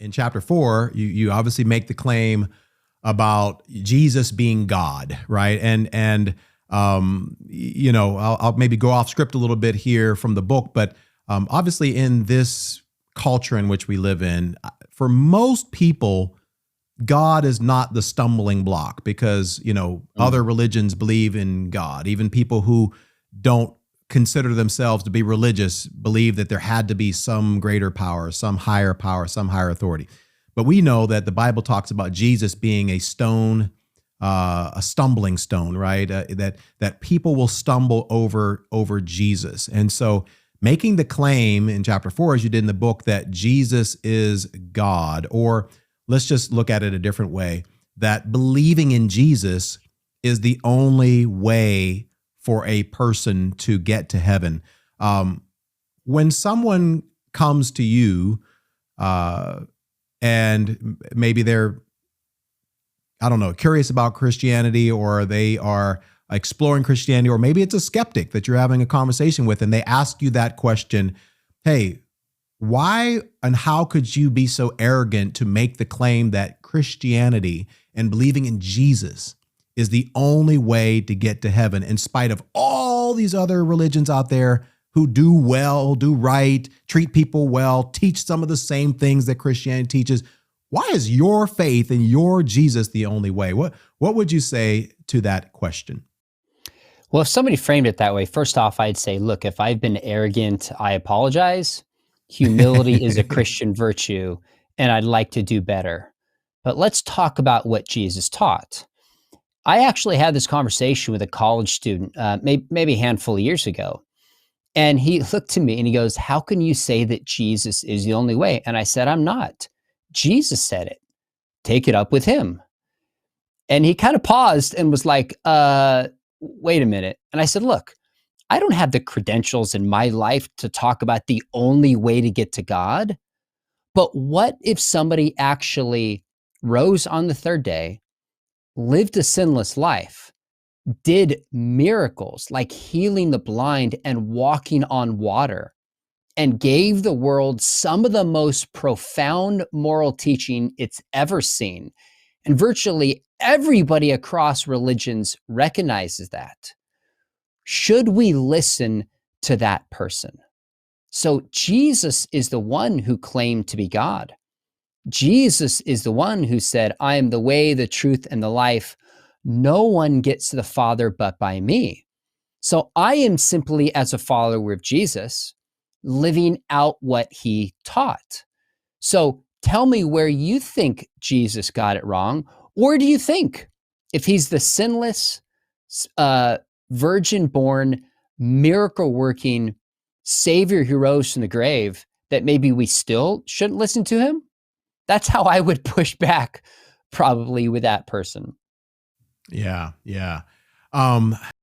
in chapter 4, you obviously make the claim about Jesus being God, right? I'll maybe go off script a little bit here from the book, but obviously in this culture in which we live in, for most people, God is not the stumbling block because, other religions believe in God. Even people who don't consider themselves to be religious believe that there had to be some greater power, some higher authority. But we know that the Bible talks about Jesus being a stone, a stumbling stone, right? That people will stumble over Jesus. And so making the claim in chapter 4, as you did in the book, that Jesus is God, or let's just look at it a different way, that believing in Jesus is the only way for a person to get to heaven. When someone comes to you and maybe they're, curious about Christianity, or they are exploring Christianity, or maybe it's a skeptic that you're having a conversation with and they ask you that question, hey, why and how could you be so arrogant to make the claim that Christianity and believing in Jesus is the only way to get to heaven, in spite of all these other religions out there who do well, do right, treat people well, teach some of the same things that Christianity teaches? Why is your faith in your Jesus the only way? What would you say to that question? Well, if somebody framed it that way, first off, I'd say, look, if I've been arrogant, I apologize. Humility is a Christian virtue, and I'd like to do better. But let's talk about what Jesus taught. I actually had this conversation with a college student, maybe a handful of years ago. And he looked to me and he goes, how can you say that Jesus is the only way? And I said, I'm not. Jesus said it. Take it up with him. And he kind of paused and was like, wait a minute. And I said, look, I don't have the credentials in my life to talk about the only way to get to God. But what if somebody actually rose on the third day, lived a sinless life, did miracles like healing the blind and walking on water, and gave the world some of the most profound moral teaching it's ever seen? And virtually everybody across religions recognizes that. Should we listen to that person? So Jesus is the one who claimed to be God. Jesus is the one who said, I am the way, the truth, and the life. No one gets to the Father but by me. So I am simply, as a follower of Jesus, living out what he taught. So tell me where you think Jesus got it wrong. Or do you think if he's the sinless, virgin-born, miracle-working Savior who rose from the grave, that maybe we still shouldn't listen to him? That's how I would push back probably with that person. Yeah.